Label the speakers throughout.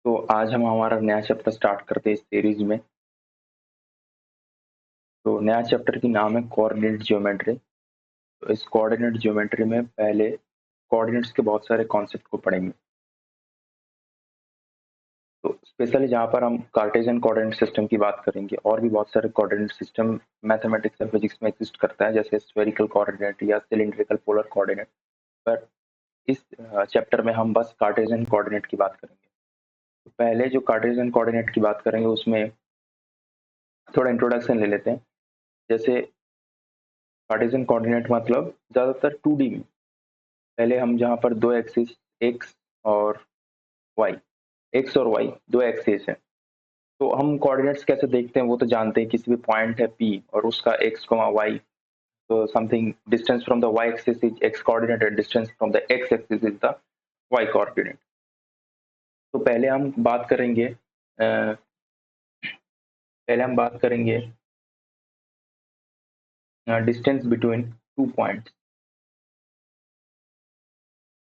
Speaker 1: तो आज हम हमारा नया चैप्टर स्टार्ट करते हैं इस सीरीज में। तो नया चैप्टर की नाम है कोऑर्डिनेट ज्योमेट्री। तो इस कोऑर्डिनेट ज्योमेट्री में पहले कोऑर्डिनेट्स के बहुत सारे कॉन्सेप्ट को पढ़ेंगे। तो स्पेशली जहाँ पर हम कार्टेशियन कोऑर्डिनेट सिस्टम की बात करेंगे, और भी बहुत सारे कोऑर्डिनेट सिस्टम मैथमेटिक्स और फिजिक्स में एग्जिस्ट करता है, जैसे स्फेरिकल कोऑर्डिनेट या सिलिंड्रिकल पोलर कोऑर्डिनेट। पर इस चैप्टर में हम बस कार्टेशियन कोऑर्डिनेट की बात करेंगे। तो पहले जो कार्टेशियन कोऑर्डिनेट की बात करेंगे उसमें थोड़ा इंट्रोडक्शन ले लेते हैं। जैसे कार्टेशियन कोऑर्डिनेट मतलब ज्यादातर 2D में पहले हम जहाँ पर दो एक्सिस एक्स और वाई, एक्स और वाई दो एक्सिस है, तो हम कोऑर्डिनेट्स कैसे देखते हैं वो तो जानते हैं। किसी भी पॉइंट है पी और उसका एक्स वाई, तो something distance from the y axis is x coordinate and distance from the x axis is the y coordinate. तो पहले हम बात करेंगे distance between two points.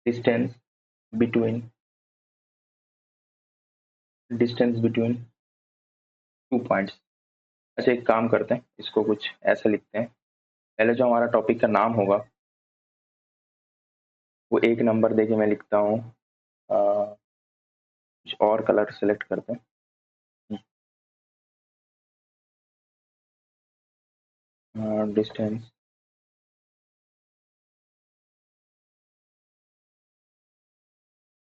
Speaker 1: Distance between distance between two points. अच्छा, एक काम करते हैं, इसको कुछ ऐसा लिखते हैं। पहले जो हमारा टॉपिक का नाम होगा वो एक नंबर देके मैं लिखता हूँ। कुछ और कलर सेलेक्ट करते हैं। Distance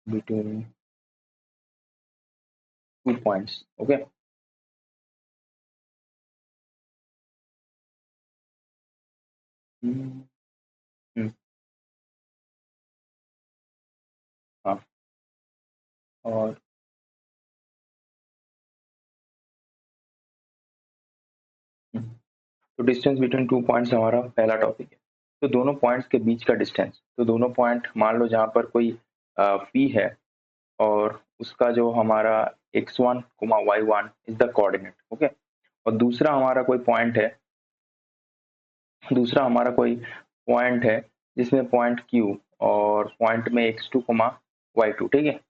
Speaker 1: between two points. Okay. हाँ। और हम्म, तो डिस्टेंस बिटवीन टू पॉइंट्स हमारा पहला टॉपिक है। तो दोनों पॉइंट्स के बीच का डिस्टेंस, तो दोनों पॉइंट मान लो जहाँ पर कोई पी है और उसका जो हमारा x1 y1 is the coordinate. Okay. और दूसरा हमारा कोई पॉइंट है जिसमें पॉइंट Q और पॉइंट में x2 y2। ठीक है।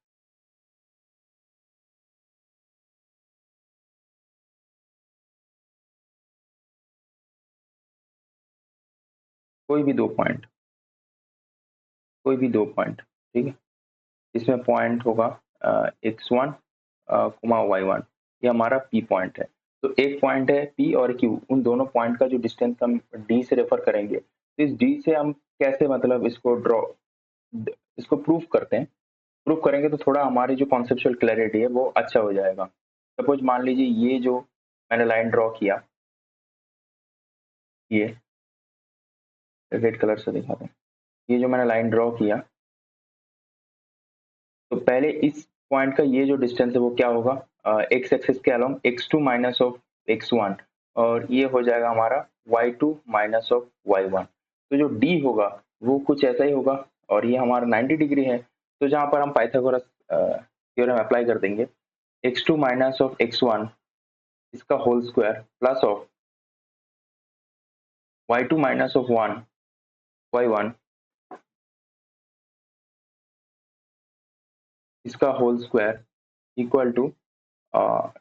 Speaker 1: कोई भी दो पॉइंट, कोई भी दो पॉइंट। ठीक है। इसमें पॉइंट होगा x1 y1, ये हमारा P पॉइंट है। तो एक पॉइंट है P और Q, उन दोनों पॉइंट का जो डिस्टेंस हम D से रेफर करेंगे, तो इस D से हम कैसे मतलब इसको प्रूफ करते हैं। प्रूफ करेंगे तो थोड़ा हमारी जो कॉन्सेप्चुअल क्लैरिटी है वो अच्छा हो जाएगा। सपोज मान लीजिए ये जो मैंने लाइन ड्रॉ किया, ये रेड कलर से दिखाते हैं। ये जो मैंने लाइन ड्रॉ किया, तो पहले इस पॉइंट का ये जो डिस्टेंस है वो क्या होगा, एक्स एक्सिस के along x2 minus of x1, और ये हो जाएगा हमारा y2 माइनस ऑफ y1। तो जो d होगा वो कुछ ऐसा ही होगा, और ये हमारा 90 डिग्री है। तो जहां पर हम पाइथागोरस थ्योरम अप्लाई कर देंगे, x2 माइनस ऑफ x1 इसका whole square plus of y2 minus of 1 y1 इसका whole square equal to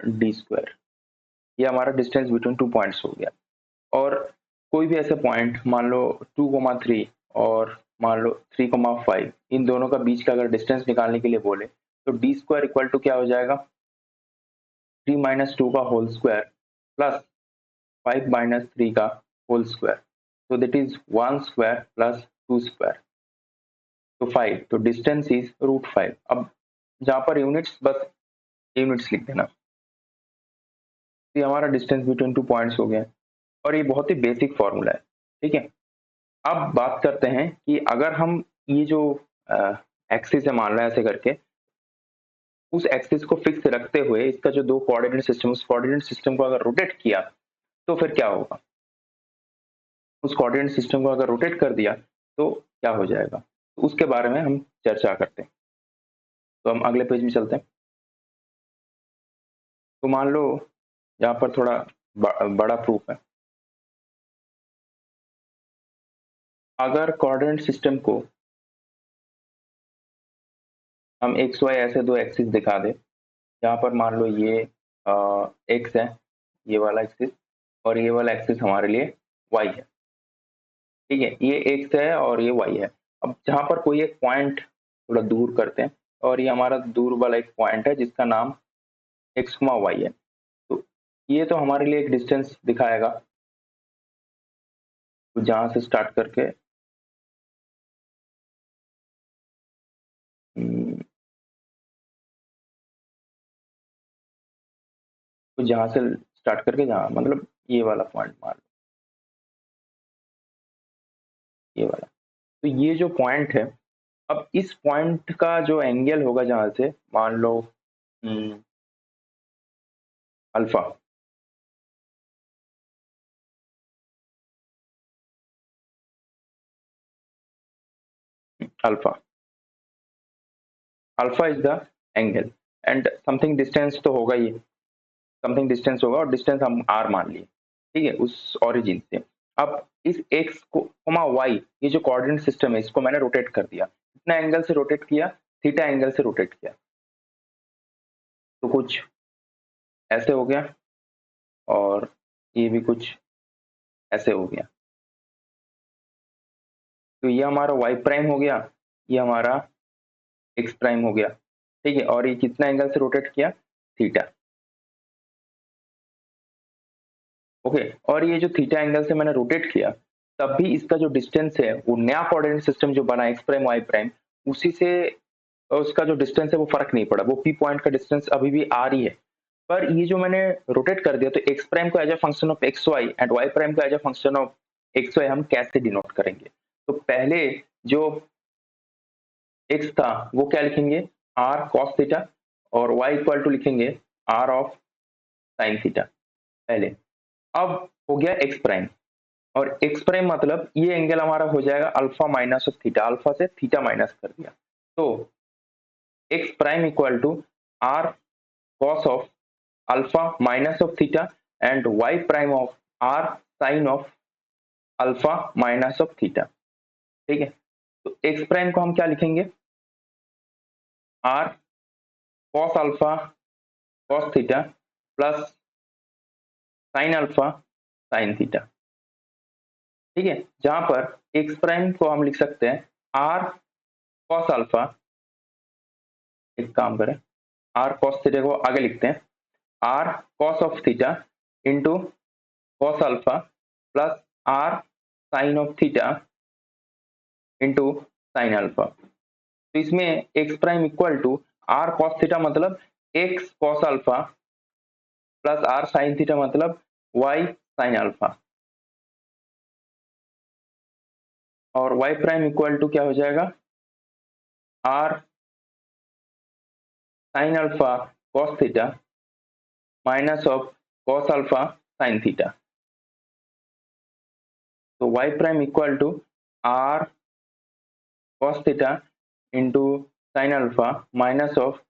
Speaker 1: d square. ये हमारा डिस्टेंस बिटवीन टू पॉइंट्स हो गया। और कोई भी ऐसे पॉइंट मान लो 2,3 और मान लो 3,5, इन दोनों का बीच का अगर डिस्टेंस निकालने के लिए बोले, तो डी स्क्वायर इक्वल टू क्या हो जाएगा, 3 - 2 का होल स्क्वायर प्लस 5 - 3 का होल स्क्वायर। तो that is 1 square plus 2 square, तो 5। तो डिस्टेंस इज √5। अब जहां पर यूनिट्स, बस यूनिट्स लिख देना। तो ये हमारा डिस्टेंस बिटवीन टू पॉइंट्स हो गया, और ये बहुत ही बेसिक फॉर्मूला है। ठीक है। अब बात करते हैं कि अगर हम ये जो एक्सिस है मान रहे हैं ऐसे करके, उस एक्सिस को फिक्स रखते हुए इसका जो दो कोऑर्डिनेट सिस्टम, उस कोऑर्डिनेट सिस्टम को अगर रोटेट किया तो फिर क्या होगा। उस कोऑर्डिनेट सिस्टम को अगर रोटेट कर दिया तो क्या हो जाएगा, तो उसके बारे में हम चर्चा करते हैं। तो हम अगले पेज में चलते हैं। तो मान लो यहाँ पर थोड़ा बड़ा प्रूफ है। अगर कोऑर्डिनेट सिस्टम को हम एक्स वाई ऐसे दो एक्सिस दिखा दे, जहाँ पर मान लो ये एक्स है, ये वाला एक्सिस, और ये वाला एक्सिस हमारे लिए वाई है। ठीक है, ये एक्स है और ये वाई है। अब जहाँ पर कोई एक पॉइंट थोड़ा दूर करते हैं, और ये हमारा दूर वाला एक पॉइंट है जिसका नाम एक्स वाई है। तो ये तो हमारे लिए एक डिस्टेंस दिखाएगा, तो जहाँ से स्टार्ट करके तो जहाँ से स्टार्ट करके जहाँ मतलब ये वाला पॉइंट मान लो, ये वाला। तो ये जो पॉइंट है, अब इस पॉइंट का जो एंगल होगा जहाँ से मान लो alpha, alpha alpha is the angle and something distance तो होगा ही, समथिंग डिस्टेंस होगा और डिस्टेंस हम आर मान लिए। ठीक है, उस ओरिजिन से। अब इस एक्स को कोमा वाई, ये जो कोऑर्डिनेट सिस्टम है, इसको मैंने रोटेट कर दिया। कितना एंगल से रोटेट किया? थीटा एंगल से रोटेट किया। तो कुछ ऐसे हो गया, और ये भी कुछ ऐसे हो गया। तो ये हमारा वाई प्राइम हो गया, ये हमारा एक्स प्राइम हो गया। ठीक है, और ये कितना एंगल से रोटेट किया? थीटा। ओके, और ये जो थीटा एंगल से मैंने रोटेट किया, तब भी इसका जो डिस्टेंस है, वो नया कोऑर्डिनेट सिस्टम जो बना एक्स प्राइम वाई प्राइम, उसी से उसका जो डिस्टेंस है वो फर्क नहीं पड़ा, वो पी पॉइंट का डिस्टेंस अभी भी आर ही है। पर ये जो मैंने रोटेट कर दिया, तो एक्स प्राइम को as a function of X Y and Y prime को as a function of X Y हम कैसे डिनोट करेंगे? तो पहले जो एक्स था वो क्या लिखेंगे? आर कॉस थीटा, और वाई इक्वल टू लिखेंगे आर ऑफ साइन थीटा पहले। अब हो गया एक्स प्राइम, और एक्स प्राइम मतलब ये एंगल हमारा हो जाएगा alpha minus of theta, alpha से थीटा माइनस कर दिया। तो x prime equal to are cos of alpha minus of theta and Y prime of are sine of alpha minus of theta. ठीक है, तो एक्स प्राइम को हम क्या लिखेंगे? R cos alpha cos theta plus sine alpha sine theta. ठीक है, जहां पर एक्स प्राइम को हम लिख सकते हैं आर कॉस अल्फा, एक काम करें, आर कॉस थीटा को आगे लिखते हैं, R cos of theta into cos alpha plus R sine of theta into sine alpha. तो इसमें X prime equal to are cos theta मतलब X cos alpha plus R sine theta मतलब Y sine alpha, और Y prime equal to क्या हो जाएगा? R sine alpha cos theta minus of cos alpha sine theta. तो Y prime equal to are cos theta into sine alpha minus of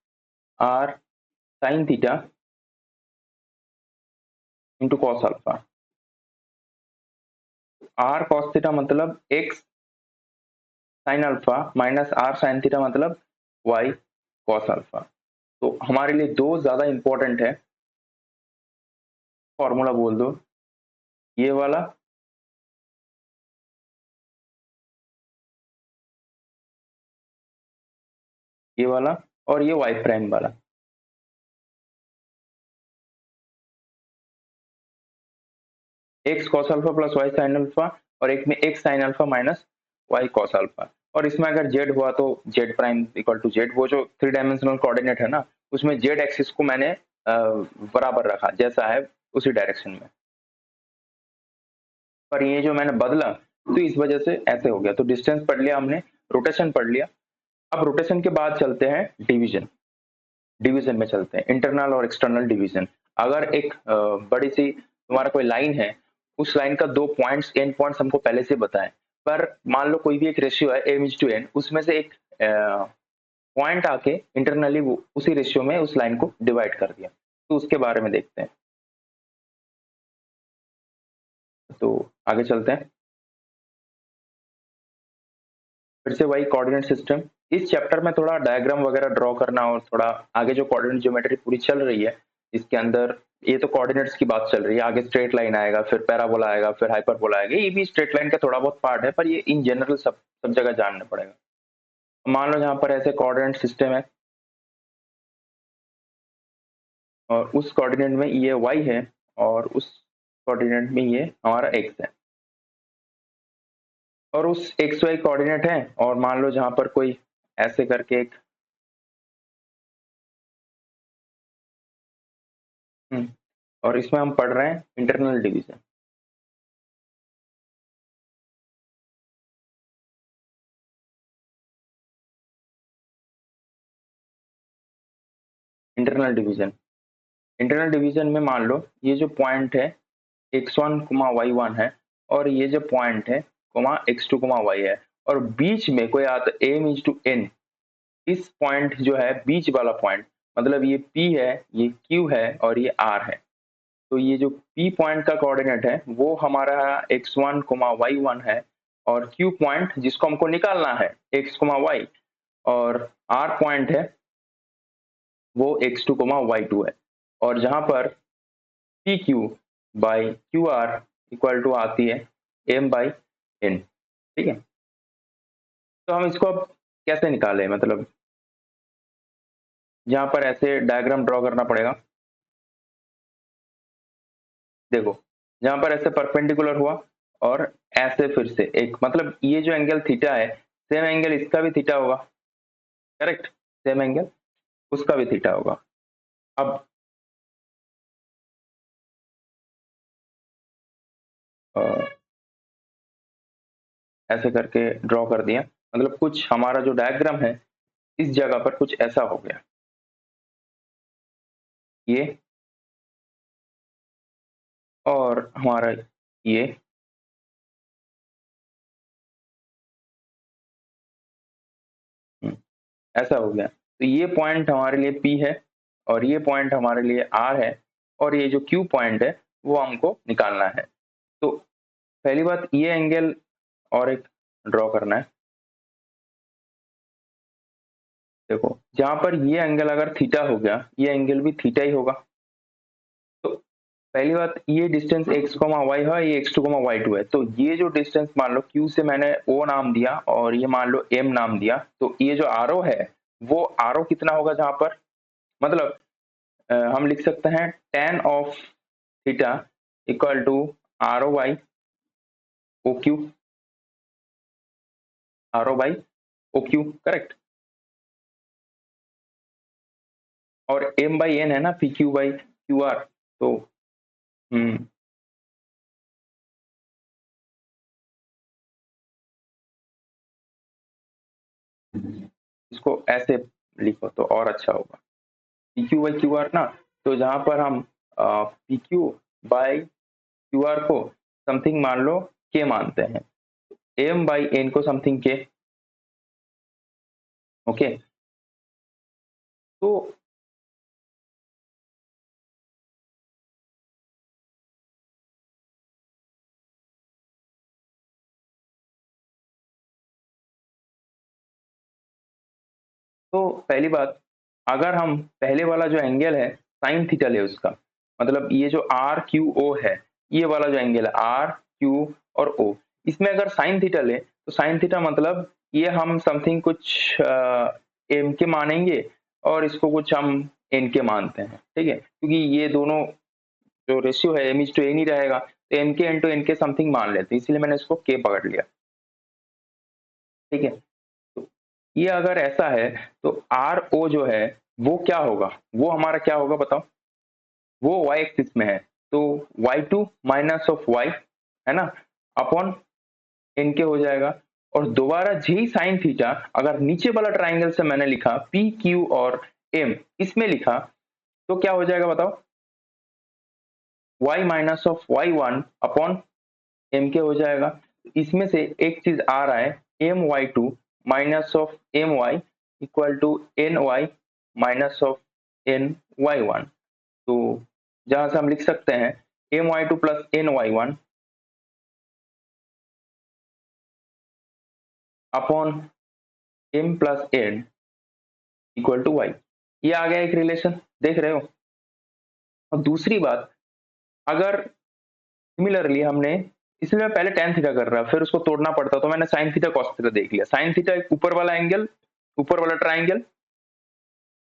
Speaker 1: are sine theta into cos alpha. R cos theta मतलब X sine alpha minus R sine theta मतलब Y cos alpha. तो हमारे लिए दो ज्यादा important है, formula बोल दो, ये वाला ये वाला और ये वाई प्राइम वाला। X cos alpha plus y sine alpha, और एक में x sine alpha minus y cos alpha. और इसमें अगर जेड हुआ तो z prime equal to z, वो जो थ्री डायमेंशनल कोऑर्डिनेट है ना, उसमें जेड एक्सिस को मैंने बराबर रखा जैसा है उसी डायरेक्शन में, पर ये जो मैंने बदला तो इस वजह से ऐसे हो गया। तो डिस्टेंस पढ़ लिया हमने, रोटेशन पढ़ लिया। अब रोटेशन के बाद चलते हैं डिवीजन, डिवीजन में चलते हैं, इंटरनल और एक्सटर्नल डिवीजन। अगर एक बड़ी सी तुम्हारा कोई लाइन है, उस लाइन का दो पॉइंट्स एंड पॉइंट्स हमको पहले से बताएं, पर मान लो कोई भी एक रेशियो है एम इज टू एन, उसमें से एक पॉइंट आके इंटरनली वो उसी रेशियो में उस लाइन को डिवाइड कर दिया, तो उसके बारे में देखते हैं। तो आगे चलते हैं, फिर से वही कोऑर्डिनेट सिस्टम। इस चैप्टर में थोड़ा डायग्राम वगैरह ड्रॉ करना और थोड़ा आगे जो कोऑर्डिनेट ज्योमेट्री पूरी चल रही है इसके अंदर, ये तो कोऑर्डिनेट्स की बात चल रही है, आगे स्ट्रेट लाइन आएगा, फिर पैराबोला आएगा, फिर हाइपरबोला आएगा, ये भी स्ट्रेट लाइन का थोड़ा बहुत पार्ट है, पर ये इन जनरल सब जगह जानना पड़ेगा। मान लो जहां पर ऐसे कोऑर्डिनेट सिस्टम है और उस कोऑर्डिनेट में ये y है और उस कोऑर्डिनेट में ये हमारा x है, और उस एक्स वाई कोऑर्डिनेट है, और मान लो जहां पर कोई ऐसे करके एक और इसमें हम पढ़ रहे हैं internal division. Internal division, internal division में मान लो ये जो पॉइंट है x1 y1 है, और ये जो पॉइंट है x2 y है, और बीच में कोई आता m इज टू n, इस पॉइंट जो है बीच वाला पॉइंट, मतलब ये p है, ये q है और ये r है, तो ये जो p पॉइंट का कोऑर्डिनेट है वो हमारा x1 y1 है, और q पॉइंट जिसको हमको निकालना है x y, और r पॉइंट है वो x2 y2 है, और जहां पर P Q by Q R equal to आती है m बाई n। ठीक है, तो हम इसको अब कैसे निकालें, मतलब जहां पर ऐसे डायग्राम ड्रॉ करना पड़ेगा। देखो जहां पर ऐसे परपेंडिकुलर हुआ और ऐसे फिर से एक, मतलब ये जो एंगल थीटा है सेम एंगल इसका भी थीटा होगा, करेक्ट, सेम एंगल उसका भी थीटा होगा। अब ऐसे करके ड्रॉ कर दिया, मतलब कुछ हमारा जो डायग्राम है इस जगह पर कुछ ऐसा हो गया, ये और हमारा ये, ऐसा हो गया, तो ये पॉइंट हमारे लिए P है और ये पॉइंट हमारे लिए R है, और ये जो Q पॉइंट है वो हमको निकालना है। तो पहली बात ये एंगल और एक ड्रॉ करना है। देखो जहां पर ये एंगल अगर थीटा हो गया, ये एंगल भी थीटा ही होगा। तो पहली बात ये डिस्टेंस x y है, ये x2 y2 है, तो ये जो डिस्टेंस मान लो q से मैंने o नाम दिया और ये मान लो m नाम दिया, तो ये जो r0 है वो r0 कितना होगा जहां पर, मतलब हम लिख सकते हैं tan of theta equal to r0 by o Q, r0 by o Q, correct, और m बाई n है ना P Q by Q R, तो हम्म इसको ऐसे लिखो तो और अच्छा होगा, P Q by Q R ना, तो जहां पर हम P Q by Q R को समथिंग मान लो के मानते हैं, एम बाई एन को समथिंग के, ओके। तो पहली बात, अगर हम पहले वाला जो एंगल है साइन थीटा ले उसका, मतलब ये जो आर क्यू ओ है, ये वाला जो एंगल है आर क्यू और ओ, इसमें अगर साइन थीटा ले तो साइन थीटा मतलब ये हम समथिंग कुछ एम के मानेंगे और इसको कुछ हम एन के मानते हैं, ठीक है, क्योंकि ये दोनों जो रेशियो है एम इज टू एन ही रहेगा, तो एम के एन टू एन के समथिंग मान लेते हैं, इसलिए मैंने इसको के पकड़ लिया, ठीक है। तो ये अगर ऐसा है तो आर ओ जो है वो क्या होगा, वो हमारा क्या होगा बताओ, वो y एक्सिस में है, तो y2 माइनस ऑफ y है ना अपॉन एन के हो जाएगा, और दोबारा जी साइन थीटा अगर नीचे वाला ट्राइंगल से मैंने लिखा पी क्यू और एम इसमें लिखा तो क्या हो जाएगा बताओ, y minus of y1 upon m के हो जाएगा, इसमें से एक चीज आ रहा है m y two minus of m y equal to n y minus of n y one, तो जहां से हम लिख सकते हैं m y two plus n y one upon m plus n equal to y। ये आ गया एक रिलेशन, देख रहे हो। और दूसरी बात, अगर सिमिलरली हमने, इसलिए मैं पहले tan थीटा कर रहा, फिर उसको तोड़ना पड़ता, तो मैंने sin थीटा cos थीटा देख लिया। sin थीटा एक ऊपर वाला एंगल, ऊपर वाला ट्राइंगल,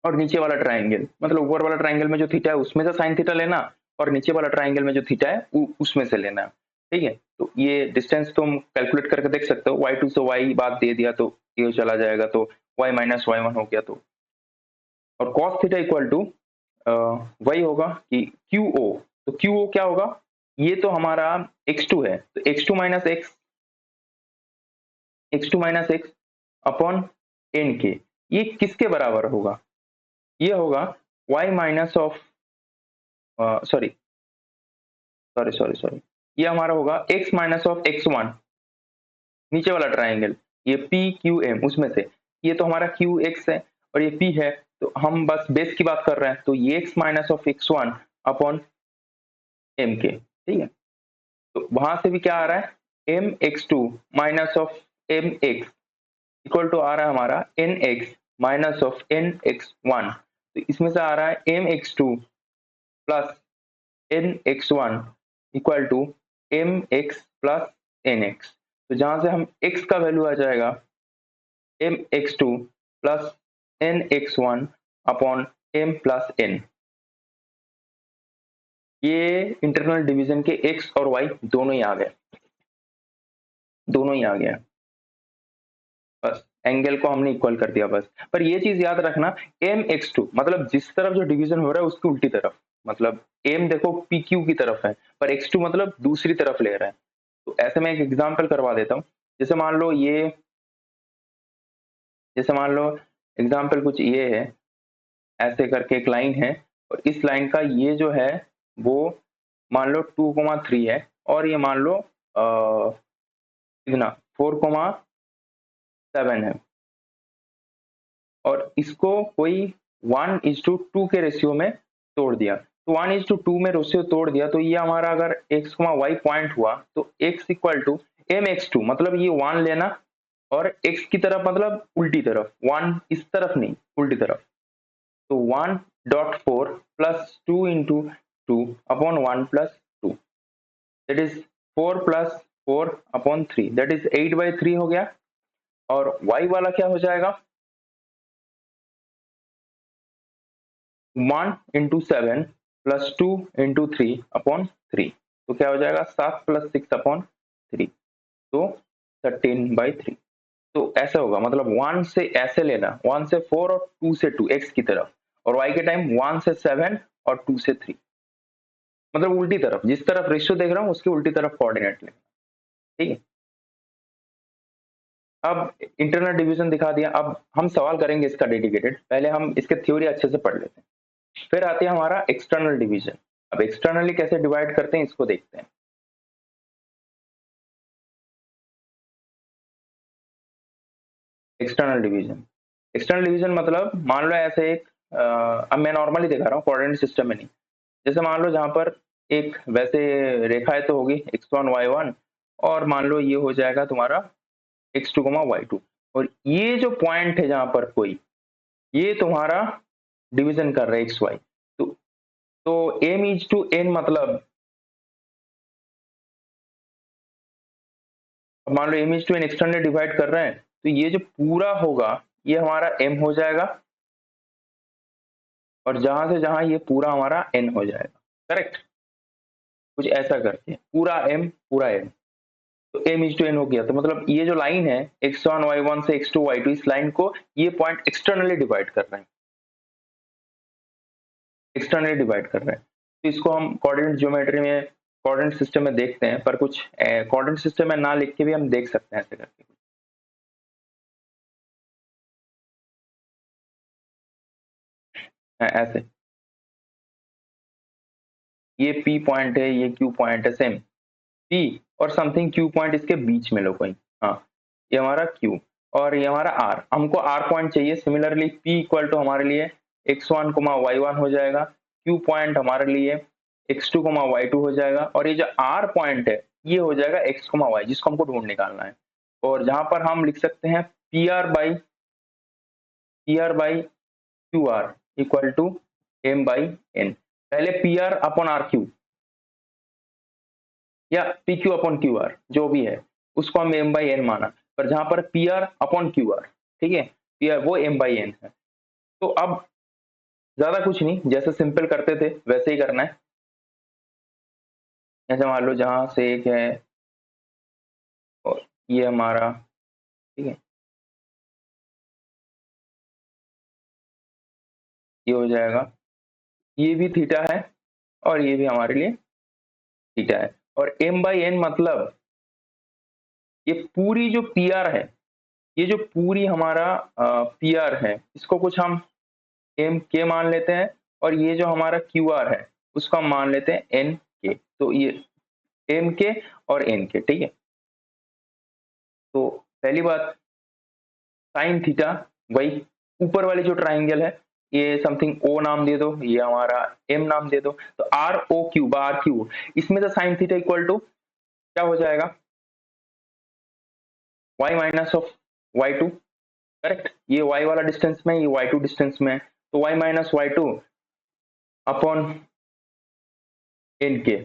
Speaker 1: और नीचे वाला ट्राइंगल, मतलब ऊपर वाला ट्राइंगल में जो थीटा है उसमें से sin थीटा लेना, और नीचे वाला ट्राइंगल में जो थीटा है उसमें से लेना। ठीक है, तो ये डिस्टेंस तुम कैलकुलेट करके देख सकते हो। y2 से y बात दे दिया तो ये चला जाएगा, तो y माइनस y1 हो गया। तो और cos थीटा इक्वल टू वही होगा कि QO। तो QO क्या होगा, ये तो हमारा x2 है, तो x2 minus x upon n के, ये किसके बराबर होगा, ये होगा y minus of sorry sorry sorry sorry ये हमारा होगा x माइनस ऑफ x1, नीचे वाला ट्राइंगल, ये PQM उसमें से, ये तो हमारा QX है और ये P है, तो हम बस बेस की बात कर रहे हैं, तो ये x minus of x1 upon m के। ठीक है, तो वहां से भी क्या आ रहा है, mx2 minus of mx equal to आ रहा है हमारा nx माइनस ऑफ nx1। तो इसमें से आ रहा है mx2 plus nx1 equal to mx plus nx। तो जहां से हम x का वैल्यू आ जाएगा mx2 plus nx1 upon m plus n। ये इंटरनल डिवीजन के x और y दोनों ही आ गए, दोनों ही आ गया। बस एंगल को हमने इक्वल कर दिया बस। पर ये चीज याद रखना, mx2 मतलब जिस तरफ जो डिवीजन हो रहा है उसकी उल्टी तरफ, मतलब m देखो pq की तरफ है, पर x2 मतलब दूसरी तरफ ले रहा है। तो ऐसे में एक एग्जांपल करवा देता हूँ। जैसे मान लो ये, जैसे मान लो एग्जांपल कुछ ये है, ऐसे करके एक लाइन है, और इस लाइन का ये जो है वो मान लो 2,3 है, और ये मान लो कितना 4,7 है, और इसको कोई 1:2 के रेशियो में तोड़ दिया। तो 1:2 में रेशियो तोड़ दिया, तो ये हमारा अगर x, y पॉइंट हुआ, तो x इक्वल टू mx2, मतलब ये 1 लेना, और x की तरफ मतलब उल्टी तरफ, 1 इस तरफ नहीं, उल्टी तरफ। तो 1.4 plus 2 into 2 upon 1 plus 2, that is 4 plus 4 upon 3, that is 8/3 हो गया। और y वाला क्या हो जाएगा, 1 इंटू 7 प्लस 2 इंटू 3 अपॉन 3, तो क्या हो जाएगा 7 प्लस 6 अपॉन 3, तो 13/3। तो ऐसा होगा, मतलब 1 से ऐसे लेना, 1 से 4 और 2 से 2 x की तरफ, और y के टाइम 1 से 7 और 2 से 3, मतलब उल्टी तरफ, जिस तरफ रेशियो देख रहा हूँ उसकी उल्टी तरफ कोऑर्डिनेट लेना। ठीक है, अब इंटरनल डिवीजन दिखा दिया, अब हम सवाल करेंगे इसका डेडिकेटेड, पहले हम इसके थ्योरी अच्छे से पढ़ लेते हैं, फिर आते हैं हमारा एक्सटर्नल डिवीजन। अब एक्सटर्नली कैसे डिवाइड करते हैं इसको देखते हैं। एक्सटर्नल डिवीजन, एक्सटर्नल डिवीजन मतलब मान लो ऐसे एक अब मैं नॉर्मली दिखा रहा हूँ, कोऑर्डिनेट सिस्टम में नहीं। जैसे मान लो जहां पर एक वैसे रेखाएं तो होगी x1 y1, और मान लो ये हो जाएगा तुम्हारा x2 y2, और ये जो पॉइंट है जहां पर कोई, ये तुम्हारा डिवीजन कर रहा है xy। तो m:n मतलब, अब मान लो m:n एक्सटर्नल डिवाइड कर रहे हैं, तो ये जो पूरा होगा ये हमारा m हो जाएगा, और जहां से जहां ये पूरा हमारा n हो जाएगा। करेक्ट, कुछ ऐसा करके पूरा m पूरा n, तो m:n हो गया। तो मतलब ये जो लाइन है x1 y1 से x2 y2, इस लाइन को ये पॉइंट एक्सटर्नली डिवाइड कर रहे हैं, एक्सटर्नली डिवाइड कर रहे हैं। तो इसको हम कोऑर्डिनेट ज्योमेट्री में, कोऑर्डिनेट सिस्टम में देखते हैं, पर कुछ कोऑर्डिनेट सिस्टम में ना लिख के भी हम देख सकते हैं ऐसे करके। ऐसे ये P पॉइंट है, ये Q पॉइंट है, सेम P और समथिंग Q पॉइंट इसके बीच में लो कोई, हाँ ये हमारा Q, और ये हमारा R, हमको R पॉइंट चाहिए। सिमिलरली P इक्वल टू हमारे लिए x1 y1 हो जाएगा, Q पॉइंट हमारे लिए x2 y2 हो जाएगा, और ये जो R पॉइंट है ये हो जाएगा x y, जिसको हमको ढूंढ निकालना है। और जहां पर हम लिख सकते हैं PR by P R by Q R equal to M by N. पहले P R upon R Q या P Q upon Q R जो भी है उसको हम एम बाई एन माना, पर जहां पर P R upon Q are, ठीक है, पी आर वो एम बाई एन है। तो अब ज्यादा कुछ नहीं, जैसे सिंपल करते थे वैसे ही करना है। ऐसे मान लो जहां से एक है और ये हमारा, ठीक है, ये हो जाएगा, ये भी थीटा है और ये भी हमारे लिए थीटा है। और एम बाई एन मतलब ये पूरी जो पी आर है, ये जो पूरी हमारा पी आर है, इसको कुछ हम एम के मान लेते हैं, और ये जो हमारा क्यू आर है उसको हम मान लेते हैं एन के। तो ये एम के और एन के, ठीक है। तो पहली बात साइन थीटा, वही ऊपर वाली जो ट्राइंगल है, ये समथिंग ओ नाम दे दो, ये हमारा एम नाम दे दो, तो R O Q bar Q, इसमें से साइन थीटा इक्वल टू क्या हो जाएगा, y minus of y2, correct. ये y वाला डिस्टेंस में, ये y2 डिस्टेंस में, तो y minus y2 upon N के।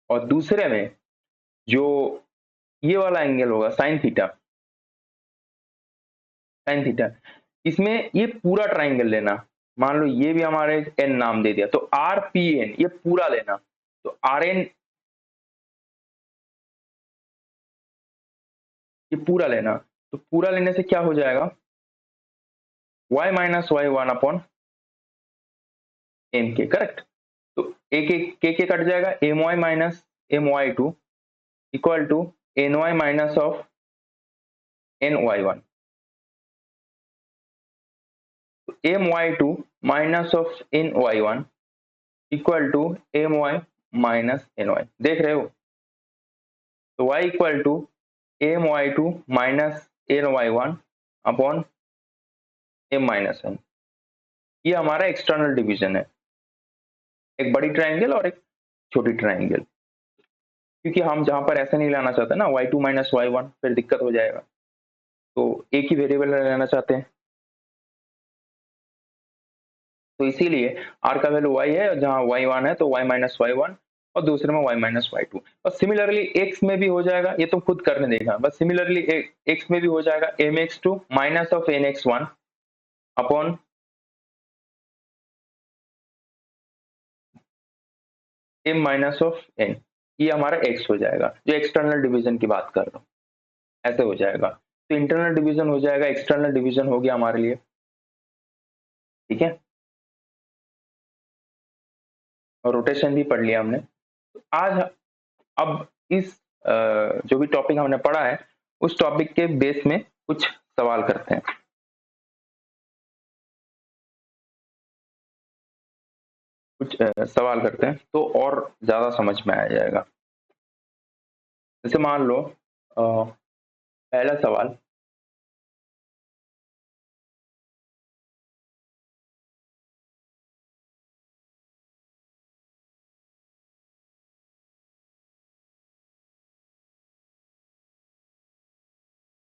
Speaker 1: और दूसरे में जो ये वाला एंगल होगा साइन थीटा, साइन थीटा, इसमें ये पूरा ट्राइंगल लेना। मान लो ये भी हमारे एन नाम दे दिया, तो आर पी एन ये पूरा लेना। तो आर एन ये पूरा लेना, तो पूरा लेने से क्या हो जाएगा, y minus y one upon m के, करेक्ट। तो एक एक के कट जाएगा, m y minus m y two equal to n y minus of n y one. M y two minus of n y one equal to m y minus n y, देख रहे हो। तो y equal to m y two minus n y one upon m minus n. ये हमारा external division है, एक बड़ी triangle और एक छोटी ट्राइंगल। क्योंकि हम जहां पर ऐसा नहीं लाना चाहते ना, y2 माइनस वाई वन, फिर दिक्कत हो जाएगा। तो एक ही वेरिएबल लेना चाहते हैं, तो इसीलिए r का वैल्यू y है, जहां y1 है तो y माइनस वाई वन, और दूसरे में y माइनस वाई टू। और सिमिलरली x में भी हो जाएगा, ये तुम खुद करने देखना, बस सिमिलरली x में भी हो जाएगा mx2 minus of nx1 upon m minus of n। ये हमारा x हो जाएगा, जो एक्सटर्नल डिवीजन की बात कर रहा हूँ, ऐसे हो जाएगा। तो इंटरनल डिवीजन हो जाएगा, एक्सटर्नल डिवीजन हो गया हमारे लिए, ठीक है। और रोटेशन भी पढ़ लिया हमने। तो आज अब इस जो भी टॉपिक हमने पढ़ा है उस टॉपिक के बेस में कुछ सवाल करते हैं, कुछ सवाल करते हैं तो और ज्यादा समझ में आ जाएगा। जैसे मान लो पहला सवाल,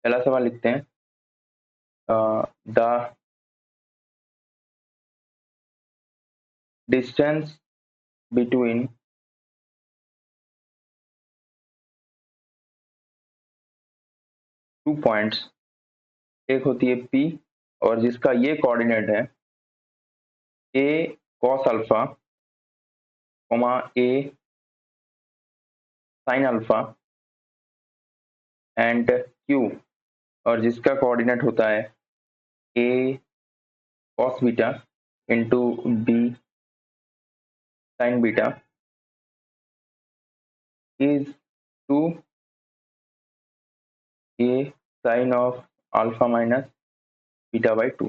Speaker 1: पहला सवाल लिखते हैं, the distance between two points, एक होती है P और जिसका ये कोऑर्डिनेट है A cos alpha, A sin alpha and Q, और जिसका कोऑर्डिनेट होता है A cos beta into B sin beta is two A sin of alpha minus beta by two.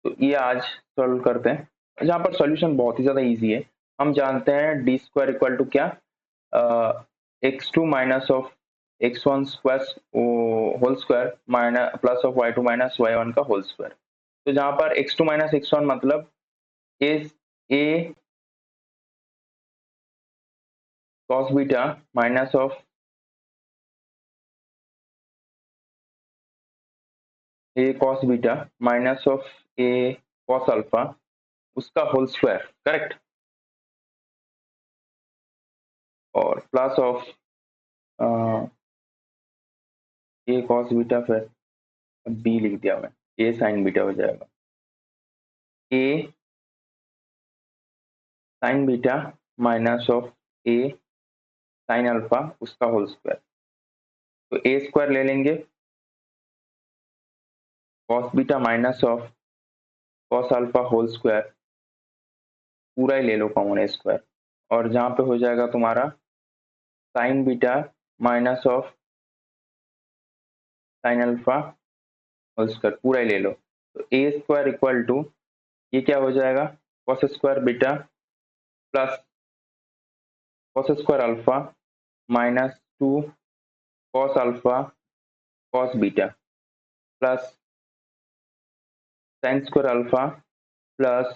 Speaker 1: तो ये आज सॉल्व करते हैं, जहाँ पर सॉल्यूशन बहुत ही ज्यादा इजी है। हम जानते हैं डी स्क्वायर इक्वल टू क्या, x2 minus of x1 square whole square minus plus of y2 minus y1 का होल स्क्वायर। तो जहां पर x2 माइनस x1 मतलब a cos beta minus of a cos beta minus of A cos alpha उसका whole square, correct, और plus of A cos beta, फिर B लिख दिया मैं, ए साइन बीटा हो जाएगा, A sine beta minus of A sine alpha उसका whole square. तो ए स्क्वायर ले लेंगे, cos beta minus of cos alpha whole square, पूरा ही ले लो कॉमन ए स्क्वायर, और जहां पे हो जाएगा तुम्हारा sine beta minus of sine alpha whole square, पूरा ही ले लो। तो ए स्क्वायर इक्वल टू ये क्या हो जाएगा, cos square beta plus cos square alpha minus 2 cos alpha cos beta plus sine square alpha plus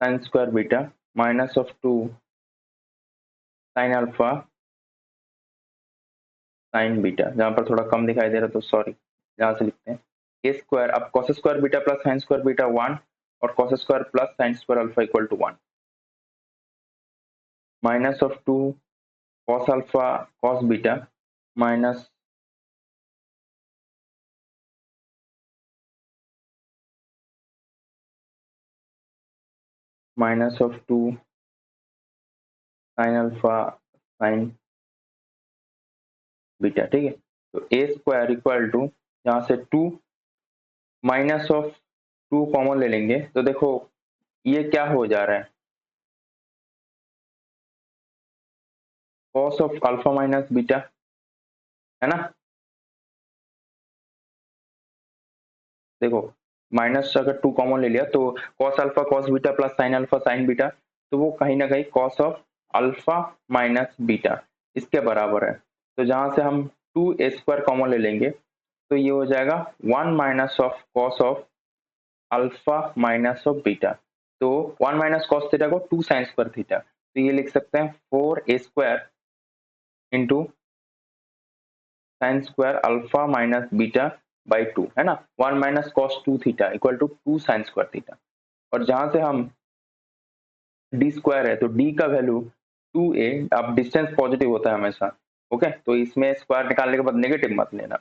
Speaker 1: sine square beta minus of 2 sine alpha sine beta, जहां पर थोड़ा कम दिखाई दे रहा तो सॉरी, जहां से लिखते हैं ए स्क्वायर, अब cos square beta plus sine square beta 1 और cos square plus sine square alpha equal to 1, minus of 2 cos alpha cos beta minus minus of 2 sine alpha sine beta, ठीक है। तो A square equal to, यहाँ से 2 minus of 2 common ले लेंगे, तो देखो ये क्या हो जा रहा है, cos of alpha minus beta, है ना। देखो माइनस अगर 2 कॉमन ले लिया तो cos alpha cos beta plus sine alpha sine beta, तो वो कहीं ना कहीं cos of alpha minus beta इसके बराबर है। तो जहां से हम 2 ए स्क्वायर कॉमन ले लेंगे तो ये हो जाएगा 1 minus of cos of alpha minus of beta, तो 1 माइनस कॉस थीटा को 2 साइन स्क्वायर थीटा, तो ये लिख सकते हैं 4 A square into sine square alpha minus beta by 2, है ना, 1 minus cos 2 theta equal to 2 sine square theta, और जहां से हम डी स्क्वायर है तो डी का वैल्यू 2a, अब डिस्टेंस पॉजिटिव होता है हमेशा, ओके, तो इसमें स्क्वायर निकालने के बाद नेगेटिव मत लेना,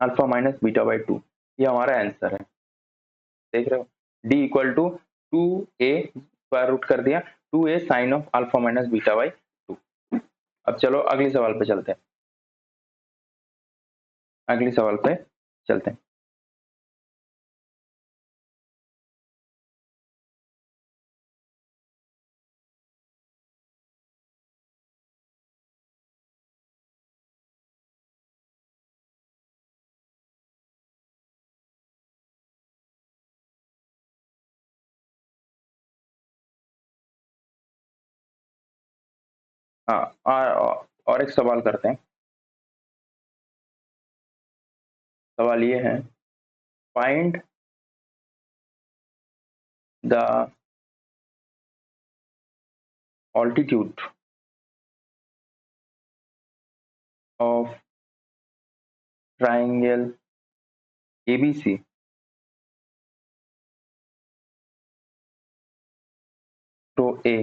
Speaker 1: अल्फा माइनस बीटा बाई 2, ये हमारा आंसर है, देख रहे हो, d equal to 2a square root कर दिया 2a sine of alpha minus beta by 2। अब चलो अगले सवाल पे चलते हैं, अगले सवाल पे चलते हैं। हाँ, और एक सवाल करते हैं, सवाल ये है, find the altitude of triangle ABC to A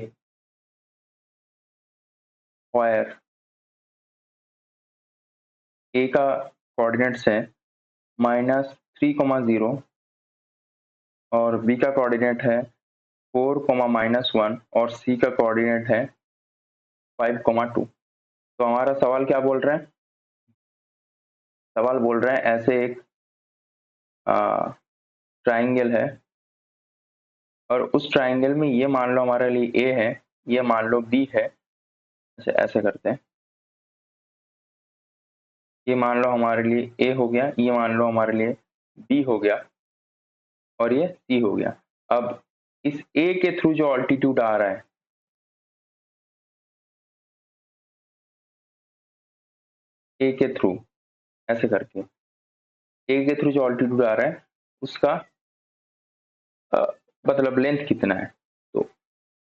Speaker 1: where A का कोऑर्डिनेट्स है -3,0 और B का कोऑर्डिनेट है 4,-1 और C का कोऑर्डिनेट है 5,2। तो हमारा सवाल क्या बोल रहे हैं, सवाल बोल रहे हैं ऐसे एक ट्राइंगल है और उस ट्राइंगल में ये मान लो हमारे लिए A है, ये मान लो B है, ऐसे करते हैं, ये मान लो हमारे लिए A हो गया, ये मान लो हमारे लिए B हो गया और ये C हो गया। अब इस A के थ्रू जो ऑल्टीट्यूड आ रहा है, A के थ्रू ऐसे करके, A के थ्रू जो ऑल्टीट्यूड आ रहा है उसका मतलब लेंथ कितना है, तो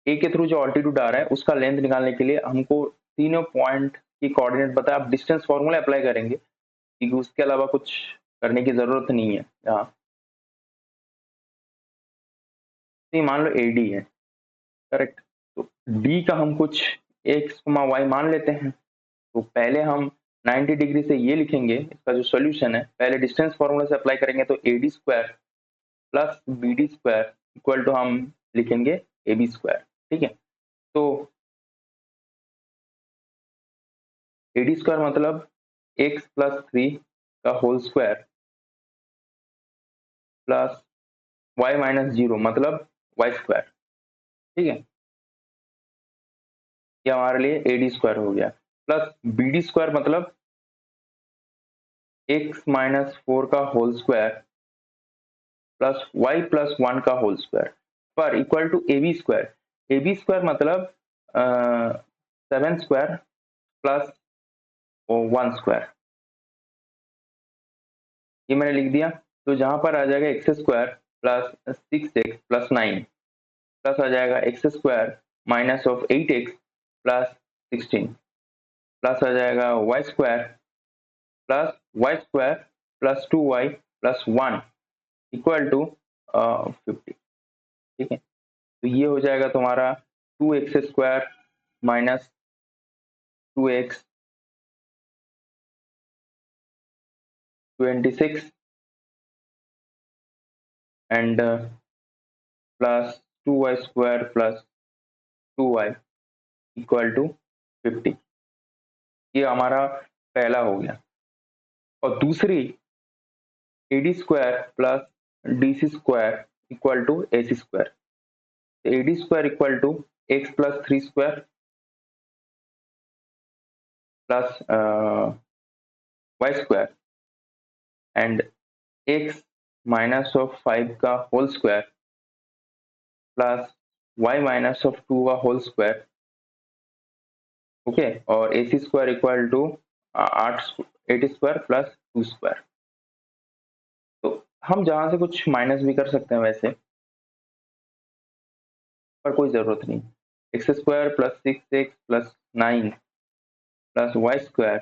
Speaker 1: A के थ्रू जो ऑल्टीट्यूड आ रहा है उसका लेंथ निकालने के लिए हमको तीनों पॉइंट की कोऑर्डिनेट पता है, आप डिस्टेंस फॉर्मूला अप्लाई करेंगे क्योंकि उसके अलावा कुछ करने की जरूरत नहीं है। हाँ, ये मान लो AD है, करेक्ट। तो D का हम कुछ x, y मान लेते हैं। तो पहले हम 90 डिग्री से ये लिखेंगे, इसका जो सॉल्यूशन है, पहले डिस्टेंस फॉर्मूला से अप्लाई करेंगे, तो AD square plus BD square equal to हम लिखेंगे AB स्क्वायर, ठीक है। तो AD स्क्वायर मतलब x प्लस 3 का whole square plus y minus 0 मतलब y स्क्वायर, ठीक है। ये हमारे लिए AD स्क्वायर हो गया, प्लस BD स्क्वायर मतलब x माइनस 4 का whole square plus y plus 1 का होल स्क्वायर पर equal to AB square. AB square मतलब 7 स्क्वायर प्लस 1 स्क्वायर, ये मैंने लिख दिया। तो जहां पर आ जाएगा X square plus 6x plus 9 plus आ जाएगा X square minus of 8x plus 16 plus आ जाएगा Y square plus 2y plus 1 equal to 50, ठीक है। तो ये हो जाएगा तुम्हारा 2x square minus 2x 26 and plus 2y square plus 2y equal to 50। ये हमारा पहला हो गया। और दूसरी AD square plus DC square equal to AC square. AD square equal to x plus 3 square plus y square and x minus of 5 का whole square plus y minus of 2 का whole square, okay. और AC square equal to 8 square plus 2 square. तो हम जहां से कुछ minus भी कर सकते हैं वैसे, पर कोई जरूरत नहीं। X square plus 6x plus 9 plus y square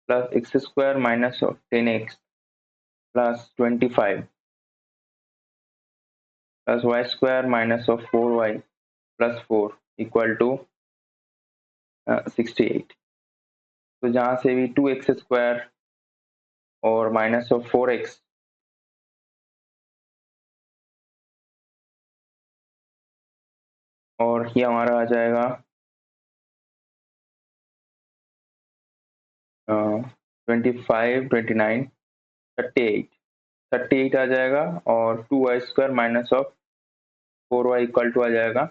Speaker 1: plus x square minus of 10x plus 25 plus y square minus of 4y plus 4 equal to 68। तो जहां से भी 2x स्क्वायर और माइनस ऑफ 4x और ये हमारा आ जाएगा 25 29 38 आ जाएगा और 2y square minus of 4y equal to आ जाएगा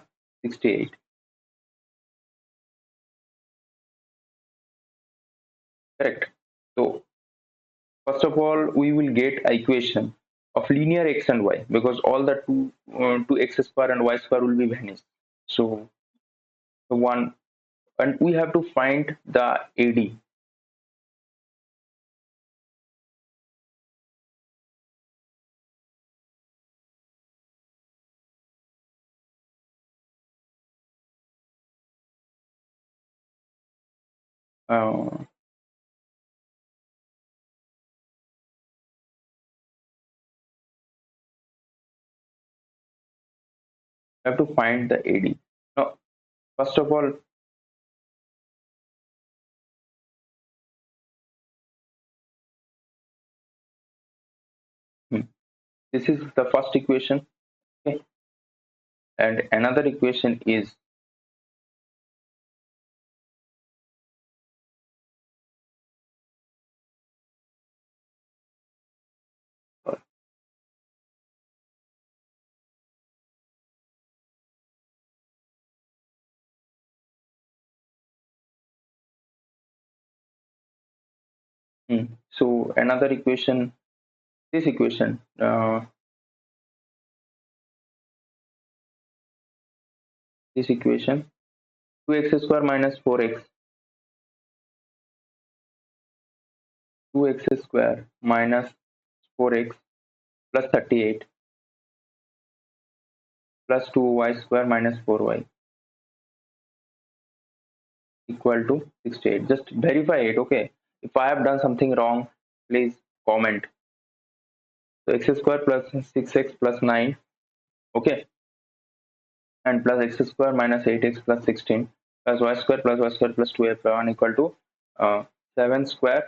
Speaker 1: 68, करेक्ट। तो first of all we will get equation of linear x and y because all the two x square and y square will be vanished. So the one, and we have to find the AD. Have to find the AD. Now first of all, this is the first equation, okay, and another equation is so another equation, this equation, this equation 2x square minus 4x, 2x square minus 4x plus 38 plus 2y square minus 4y equal to 68. Just verify it, okay. If I have done something wrong, please comment. So x square plus 6x plus 9, okay. and plus x square minus 8x plus 16 plus y square plus 2f1 equal to 7 square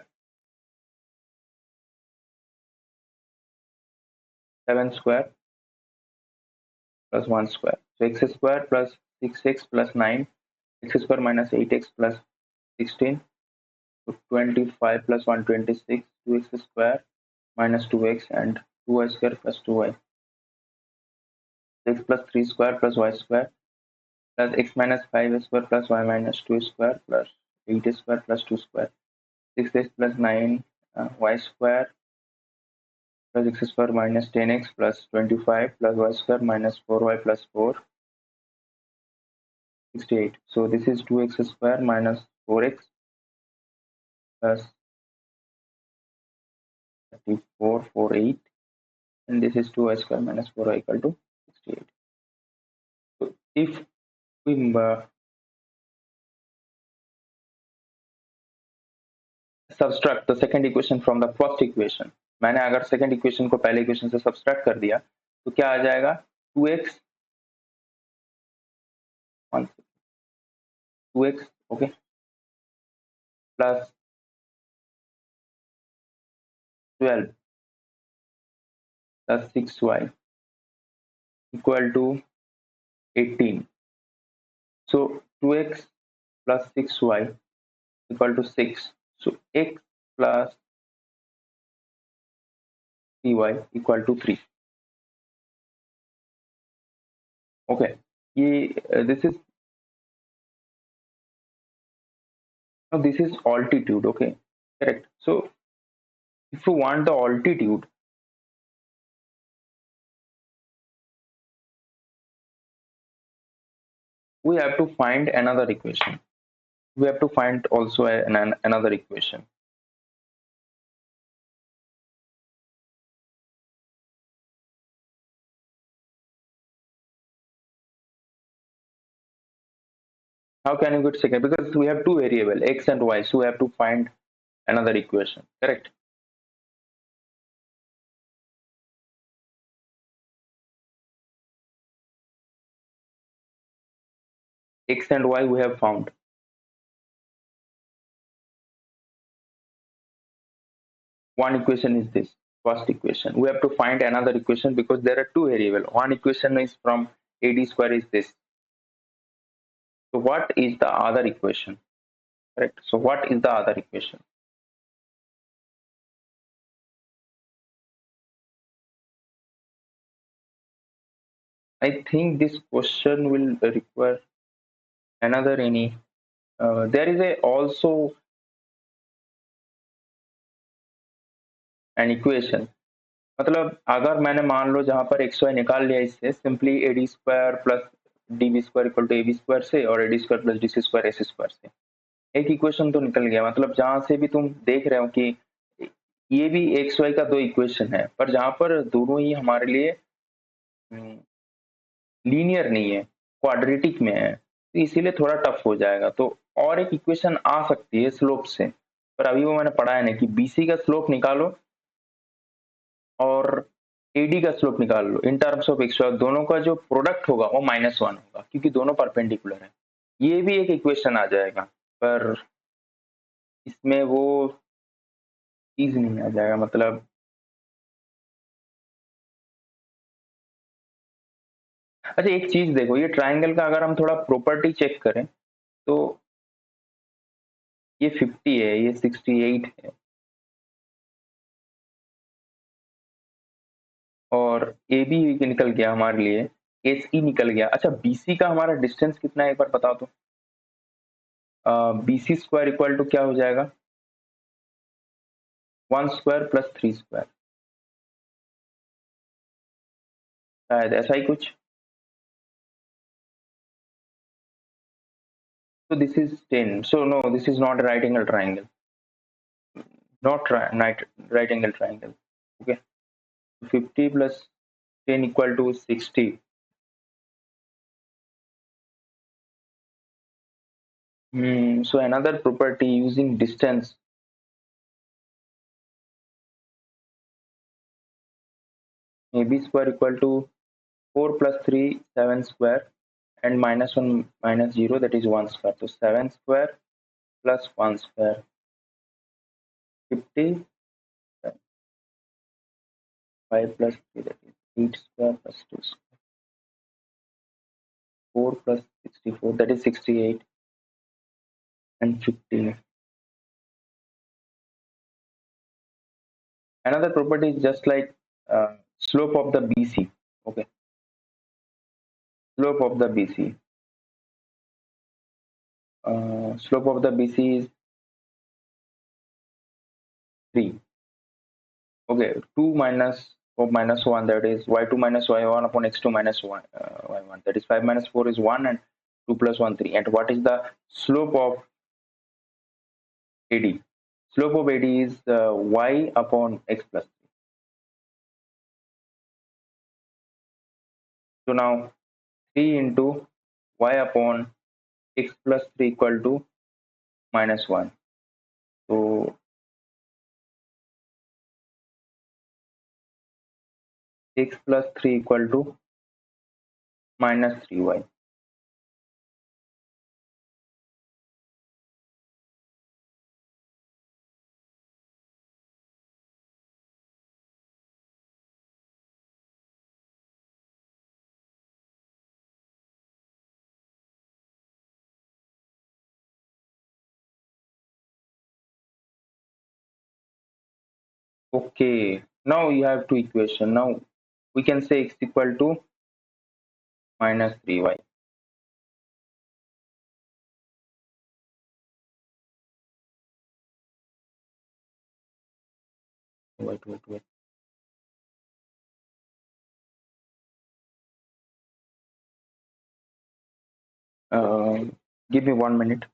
Speaker 1: 7 square plus 1 square. So x square plus 6x plus 9, x square minus 8x plus 16, so 25 plus 126, 2x square minus 2x and 2y square plus 2y. 6 plus 3 square plus y square plus x minus 5 square plus y minus 2 square plus 8 square plus 2 square. 6x plus 9 y square plus x square minus 10x plus 25 plus y square minus 4y plus 4, 68. So this is 2x square minus 4x plus 34, 48, and this is 2y square minus 4y equal to 68. So if we subtract the second equation from the first equation, मैंने अगर second equation को पहले equation से subtract कर दिया तो क्या आ जाएगा 2x 2x okay plus 12 plus 6y equal to 18. So 2x plus 6y equal to 6. So x plus 3y equal to 3. Okay. This is altitude. Okay. Correct. So if you want the altitude, we have to find another equation. We have to find also another equation. How can you get second? Because we have two variable x and y, so we have to find another equation. Correct. X and y we have found. One equation is this first equation. We have to find another equation because there are two variables. One equation is from AD square is this. So what is the other equation? Correct. So what is the other equation? I think this question will require another any. There is a also an equation. मतलब अगर मैंने मान लो जहां पर x Y निकाल लिया इससे simply A D square plus D B square equal to A B square से और A D square plus D C square S square से एक इक्वेशन तो निकल गया मतलब जहां से भी तुम देख रहे हो कि ये भी एक्स वाई का दो इक्वेशन है पर जहां पर दोनों ही हमारे लिए लीनियर नहीं है क्वाड्रेटिक में है तो इसीलिए थोड़ा टफ हो जाएगा तो और एक इक्वेशन आ सकती है स्लोप से पर अभी वो मैंने पढ़ा है ना कि बीसी का स्लोप निकालो और एडी का स्लोप निकाल लो in terms of X Y दोनों का जो प्रोडक्ट होगा वो -1 होगा क्योंकि दोनों परपेंडिकुलर है ये भी एक इक्वेशन आ जाएगा पर इसमें वो चीज नहीं आ जाएगा मतलब अच्छा एक चीज देखो ये ट्राइंगल का अगर हम थोड़ा प्रॉपर्टी चेक करें तो ये 50 है ये 68 है और ए बी निकल गया हमारे लिए एस ई निकल गया अच्छा बीसी का हमारा डिस्टेंस कितना है एक बार बताओ तो बीसी स्क्वायर इक्वल टू क्या हो जाएगा 1 स्क्वायर प्लस 3 स्क्वायर शायद ऐसा ही कुछ so this is 10 so no this is not a right angle triangle not right angle triangle okay 50 plus 10 equal to 60 so another property using distance AB square equal to 4 plus 3 7 square and -1 -0 that is 1 square. So 7 square plus 1 square 50, 5 plus 3 that is 8 square plus 2 square, 4 plus 64 that is 68 and 50. Another property is just like slope of the BC. Okay, slope of the BC. Slope of the BC is 3. Okay, 2 minus of minus 1 that is y2 minus y1 upon x2 minus 1 y1 that is 5 minus 4 is 1 and 2 plus 1 3. And what is the slope of AD? Slope of AD is y upon x plus 3. So now 3 into y upon x plus 3 equal to minus 1. So 6 plus 3 equal to minus 3y. Okay, now you have two equation. Now we can say x equal to minus 3y. Wait. Give me 1 minute.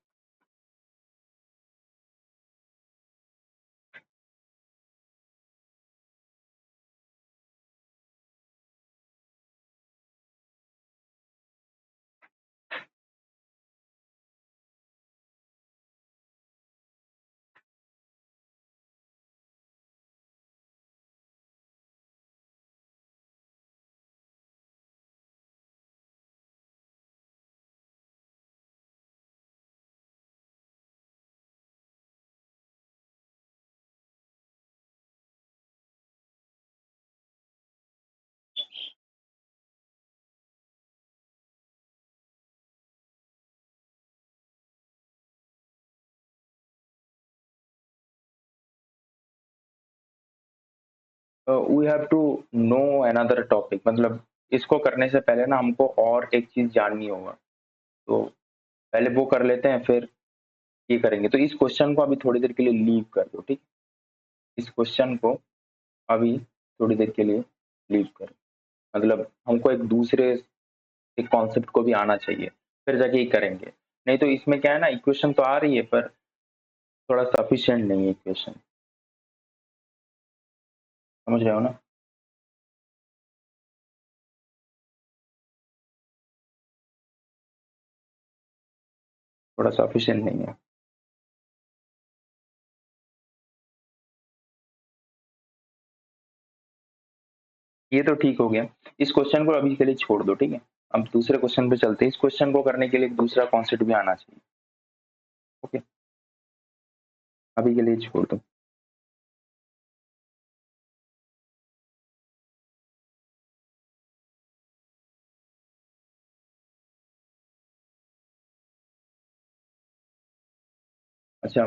Speaker 1: We have to know another topic. मतलब इसको करने से पहले ना हमको और एक चीज जाननी होगा, तो पहले वो कर लेते हैं फिर ये करेंगे. तो इस क्वेश्चन को अभी थोड़ी देर के लिए लीव कर दो, ठीक. इस क्वेश्चन को अभी थोड़ी देर के लिए लीव कर, मतलब हमको एक दूसरे एक कॉन्सेप्ट को भी आना चाहिए, फिर जाके ये करेंगे. नहीं तो इसमें क्या है ना, इक्वेशन तो आ रही है पर थोड़ा सफिशिएंट नहीं है इक्वेशन. समझ रहे हो ना. थोड़ा सफिशिएंट नहीं है. ये तो ठीक हो गया. इस क्वेश्चन को अभी के लिए छोड़ दो, ठीक है. अब दूसरे क्वेश्चन पे चलते हैं. इस क्वेश्चन को करने के लिए एक दूसरा कॉन्सेप्ट भी आना चाहिए. ओके, अभी के लिए छोड़ दो. अच्छा,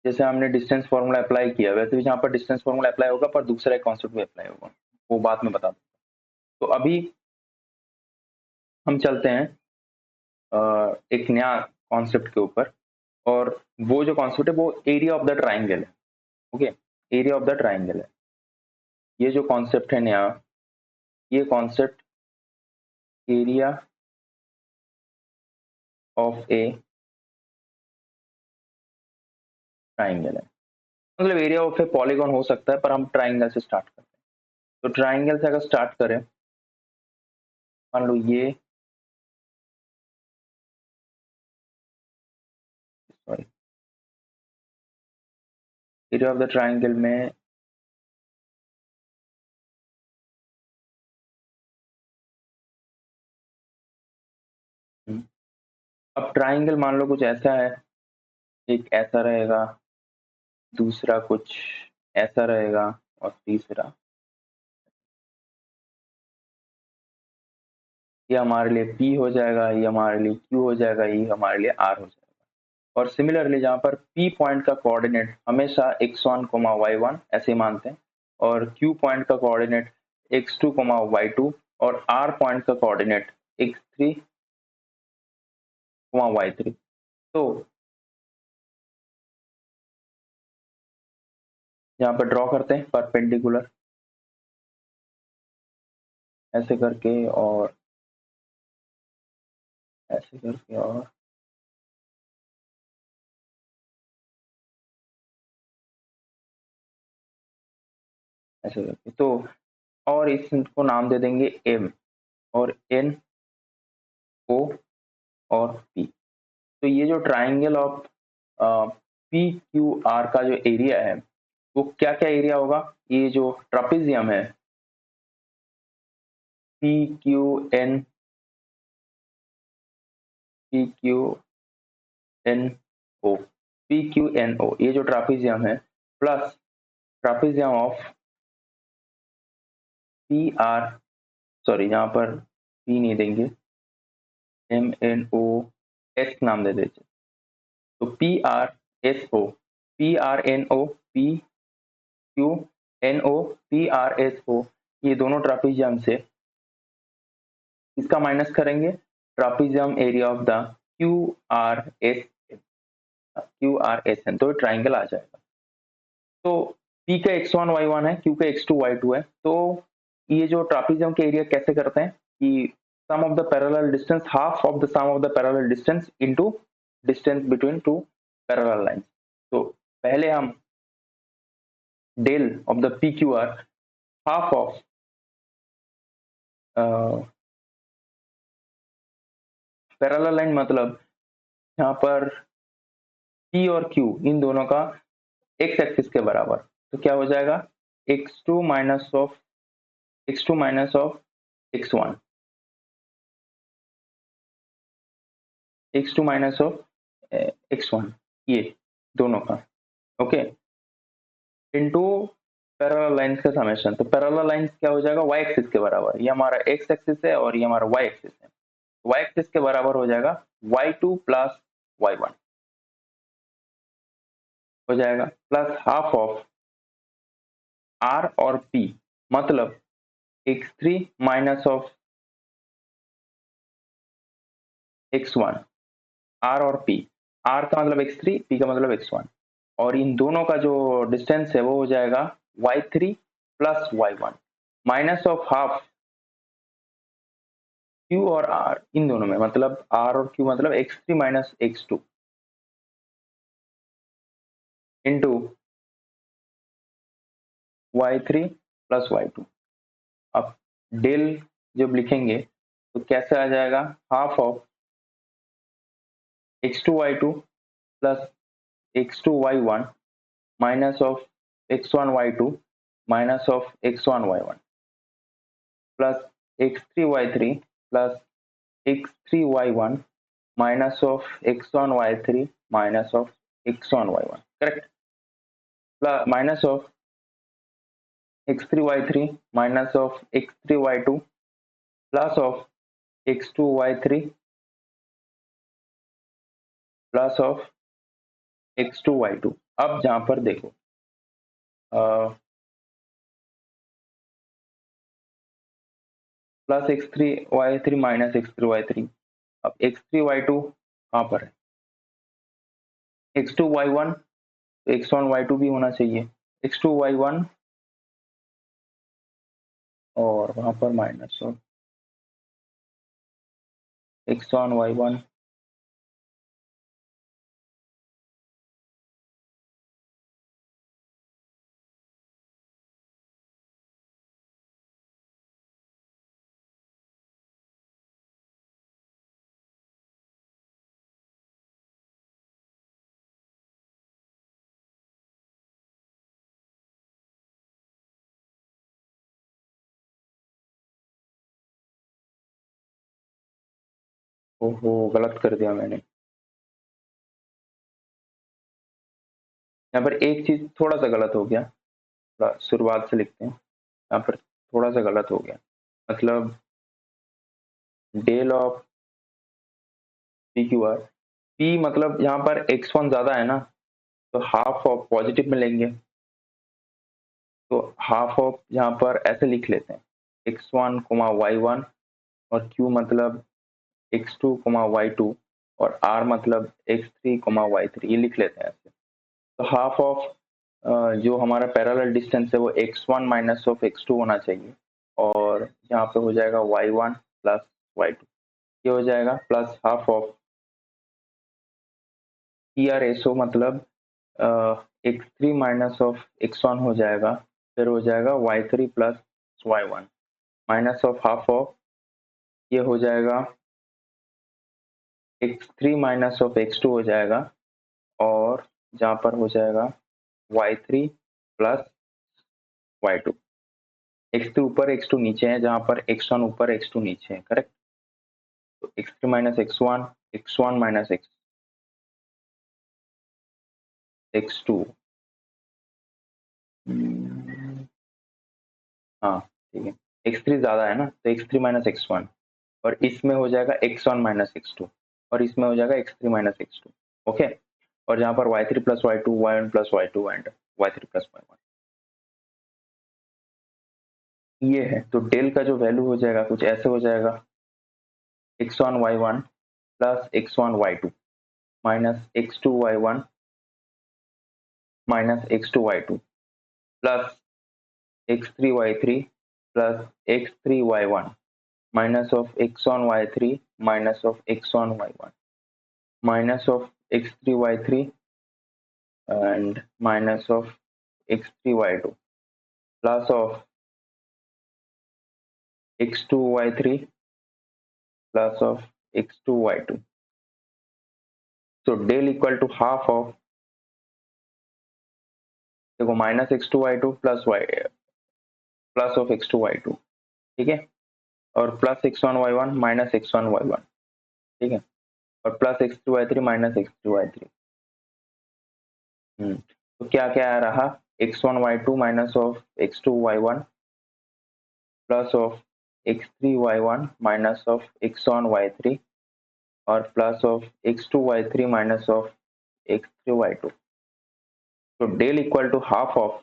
Speaker 1: जैसे हमने डिस्टेंस फॉर्मूला अप्लाई किया, वैसे भी यहाँ पर डिस्टेंस फॉर्मूला अप्लाई होगा पर दूसरा एक कॉन्सेप्ट भी अप्लाई होगा, वो बाद में बता दो. तो अभी हम चलते हैं एक नया कॉन्सेप्ट के ऊपर. और वो जो कॉन्सेप्ट है वो एरिया ऑफ द ट्राइंगल है. Okay, area of the triangle है. ये जो कॉन्सेप्ट है नया, ये concept area of A triangle है. मतलब एरिया ऑफ ए पॉलीगॉन हो सकता है पर हम ट्राइंगल से स्टार्ट करते हैं. तो ट्राइंगल से अगर स्टार्ट करें, मान लो ये, sorry, area of the triangle में अब ट्राइंगल मान लो कुछ ऐसा है, एक ऐसा रहेगा, दूसरा कुछ ऐसा रहेगा, और तीसरा ये हमारे लिए P हो जाएगा, ये हमारे लिए Q हो जाएगा, ये हमारे लिए R हो जाएगा। और सिमिलरली जहाँ पर P पॉइंट का कोऑर्डिनेट हमेशा x1, y1 ऐसे मानते हैं, और Q पॉइंट का कोऑर्डिनेट x2, y2, और R पॉइंट का कोऑर्डिनेट x3, y3। तो यहाँ पर ड्रॉ करते हैं परपेंडिकुलर ऐसे करके, और ऐसे करके, और ऐसे करके। तो और इसको नाम दे देंगे M, और N, O और P। तो ये जो triangle of P Q are का जो एरिया है वो क्या क्या एरिया होगा, ये जो ट्रापेजियम है P Q N, P Q N O, P Q N O, ये जो ट्रापेजियम है, plus trapezium of P R, sorry यहाँ पर पी नहीं देंगे, एम एन ओ एस नाम दे देते। तो P R S O, P R N O, P Q N O, P R S O, ये दोनों ट्रापेजियम से इसका माइनस करेंगे, trapezium area of the Q R S, Q R S N, तो ट्राइंगल आ जाएगा। तो P का x1 y1 है, Q का x2 y2 है। तो ये जो ट्रापेजियम के एरिया कैसे करते हैं कि sum of the parallel distance, half of the sum of the parallel distance into distance between two parallel lines. तो पहले हम डेल of the P Q R, half of parallel line, मतलब यहाँ पर P और Q इन दोनों का x एक्सिस के बराबर, तो क्या हो जाएगा, x2 minus of x2 minus of x1, x2 minus of x1, ये दोनों का, ओके, इनटू पैरेलल लाइंस का समेशन। तो पैरेलल लाइंस क्या हो जाएगा, y एक्सिस के बराबर, ये हमारा x एक्सिस है और ये हमारा y एक्सिस है, y एक्सिस के बराबर हो जाएगा y2 प्लस y1 हो जाएगा, प्लस हाफ ऑफ r और p, मतलब x3 minus of x1, r और p, r का मतलब x3, p का मतलब x1, और इन दोनों का जो डिस्टेंस है वो हो जाएगा y3 plus y1 minus of half q और r, इन दोनों में मतलब r और q मतलब x3 minus x2 into y3 plus y2। अब डेल जब लिखेंगे तो कैसे आ जाएगा, half of x2 y2 plus x2 y1 minus of x1 y2 minus of x1 y1 plus x3 y3 plus x3 y1 minus of x1 y3 minus of x1 y1, correct, minus of x3 y3 minus of x3 y2 plus of x2 y3 plus of x2 y2। अब जहां पर देखो plus x3 y3 minus x3 y3, अब x3 y2 कहाँ पर है, x2 y1, x1 y2 भी होना चाहिए, x2 y1 और वहां पर माइनस ऑफ x1 y1 ओहो, गलत कर दिया मैंने। यहाँ पर एक चीज थोड़ा सा गलत हो गया, थोड़ा शुरुआत से लिखते हैं। यहाँ पर थोड़ा सा गलत हो गया, मतलब del of P Q R, P मतलब यहाँ पर x1 ज्यादा है ना, तो हाफ ऑफ पॉजिटिव में लेंगे, तो हाफ ऑफ यहाँ पर ऐसे लिख लेते हैं, x1 y1, और q मतलब x2 y2, और r मतलब x3 y3, ये लिख लेते हैं ऐसे। तो हाफ ऑफ जो हमारा पैरेलल डिस्टेंस है वो x1 माइनस ऑफ x2 होना चाहिए, और यहाँ पे हो जाएगा y1 प्लस y2, ये हो जाएगा प्लस हाफ ऑफ TRSO मतलब x3 माइनस ऑफ x1 हो जाएगा, फिर हो जाएगा y3 plus y1 minus of half of, ये हो जाएगा x3 माइनस ऑफ x2 हो जाएगा, और जहाँ पर हो जाएगा y3 प्लस y2, x3 ऊपर x2 नीचे है, जहाँ पर x1 ऊपर x2 नीचे है, करेक्ट। तो x3 minus x1, x1 minus x2, हाँ ठीक है, x3 ज्यादा है ना, तो x3 माइनस x1, और इसमें हो जाएगा x1 माइनस x2, और इसमें हो जाएगा x3 माइनस x2, ओके। और जहाँ पर y3 plus y2, y1 plus y2 and y3 plus y1, ये है। तो डेल का जो वैल्यू हो जाएगा कुछ ऐसे हो जाएगा, x1 y1 plus x1 y2 minus x2 y1 minus x2 y2 plus x3 y3 plus x3 y1 minus of x1 y3 minus of x1 y1 minus of x3 y3 and minus of x3 y2 plus of x2 y3 plus of x2 y2, so del equal to half of, देखो minus x2 y2 plus y plus of x2 y2, ठीक है, और plus x1 y1 minus x1 y1, ठीक है, और plus x3 y3 minus x3 y3। तो क्या क्या आ रहा, x1 y2 minus of x2 y1 plus of x3 y1 minus of x1 y3, और plus of x2 y3 minus of x3 y2। तो del equal to half of,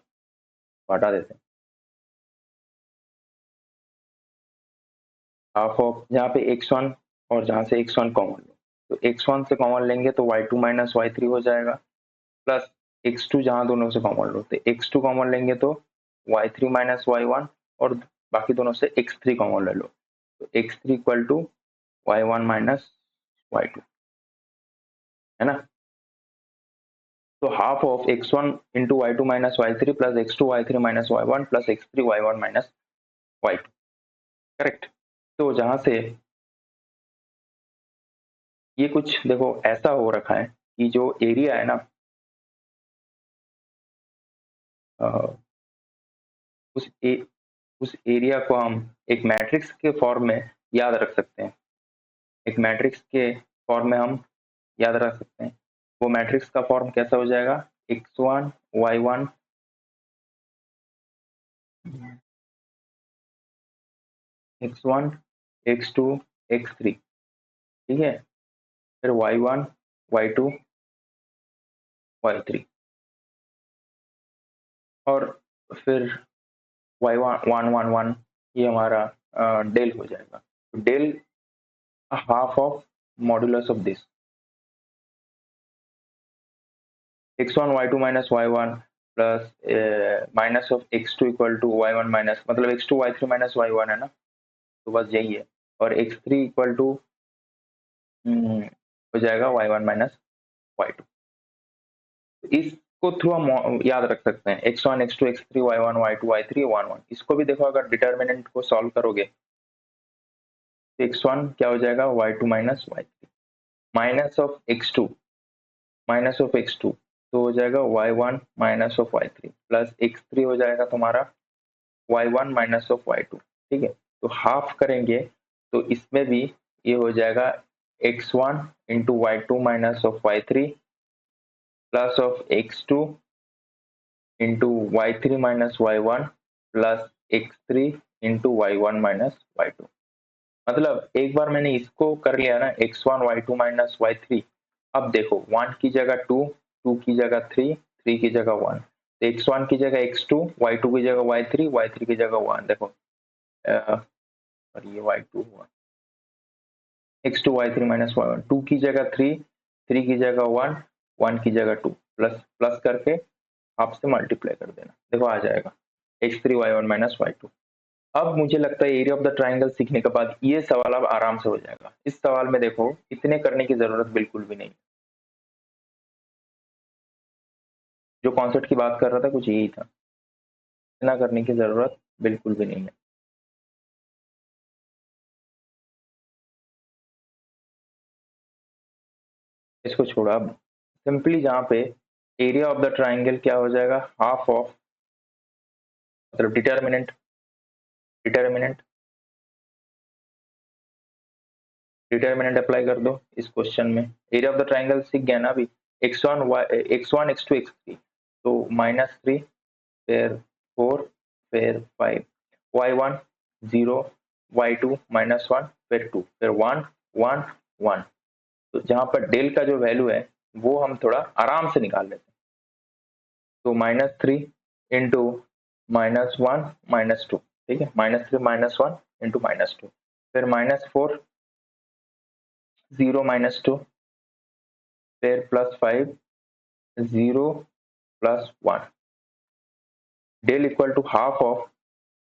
Speaker 1: हटा देते हैं, half of यहाँ पे x1 और जहाँ से x1 कॉमन लो, तो x1 से कॉमन लेंगे तो y2 माइनस y3 हो जाएगा, प्लस x2 जहाँ दोनों से कॉमन लो, तो x2 कॉमन लेंगे तो y3 माइनस y1, और बाकी दोनों से x3 कॉमन ले लो, तो x3 equal to y1 minus y2, है ना। तो half of x1 into y2 minus y3 plus x2 y3 minus y1 plus x3 y1 minus y2, correct. तो जहां से ये कुछ देखो ऐसा हो रखा है कि जो एरिया है ना, उस उस एरिया को हम एक मैट्रिक्स के फॉर्म में याद रख सकते हैं, एक मैट्रिक्स के फॉर्म में हम याद रख सकते हैं। वो मैट्रिक्स का फॉर्म कैसा हो जाएगा, x1 y1 x1 x2 x3, ठीक है, फिर y1 y2 y3, और फिर y1 ये हमारा डेल हो जाएगा। Del half of modulus of this x1 y2 minus y1 plus minus of x2 equal to y1 minus, मतलब x2 y3 माइनस y1 है ना, तो बस यही है, और x3 इक्वल टू हो जाएगा y1 माइनस y2। इसको थ्रू हम याद रख सकते हैं x1 x2 x3 y1 y2 y3 1 1। इसको भी देखो, अगर डिटर्मिनेंट को सॉल्व करोगे तो x1 क्या हो जाएगा y2 minus y3 minus of x2 minus of x2, तो हो जाएगा y1 minus of y3 plus x3 हो जाएगा तुम्हारा y1 माइनस ऑफ y2, ठीक है। तो हाफ करेंगे तो इसमें भी ये हो जाएगा x1 into y2 minus of y3 plus of x2 into y3 minus y1 plus x3 into y1 minus y2। मतलब एक बार मैंने इसको कर लिया ना, x1 y2 minus y3। अब देखो 1 की जगह 2, 2 की जगह 3, 3 की जगह 1, तो x1 की जगह x2, y2 की जगह y3, y3 की जगह 1। देखो और ये y2 हुआ x2 y3 minus y1, 2 की जगह 3, 3 की जगह 1, 1 की जगह 2, प्लस प्लस करके हाफ से मल्टीप्लाई कर देना। देखो आ जाएगा x3 y1 minus y2। अब मुझे लगता है एरिया ऑफ द ट्राइंगल सीखने के बाद ये सवाल अब आराम से हो जाएगा। इस सवाल में देखो इतने करने की जरूरत बिल्कुल भी नहीं। जो कॉन्सेप्ट की बात कर रहा था कुछ यही था, इतना करने की जरूरत बिल्कुल भी नहीं है। इसको छोड़ा, अब सिंपली जहाँ पे एरिया ऑफ द ट्राइंगल क्या हो जाएगा, हाफ ऑफ, मतलब डिटर्मिनेंट, डिटर्मिनेंट डिटर्मिनेंट अप्लाई कर दो इस क्वेश्चन में। एरिया ऑफ द ट्राइंगल सीख गया ना अभी, x1 x1 x2 x3, तो -3 फिर 4 फिर 5, y1 0, y2 -1 फिर 2 फिर 1 1 1। तो जहां पर डेल का जो वैल्यू है वो हम थोड़ा आराम से निकाल लेते हैं। तो -3 इंटू -1 -2, ठीक है, -3 -1 इंटू -2, फिर -4 0 -2, फिर +5 0 +1। Del equal to half of,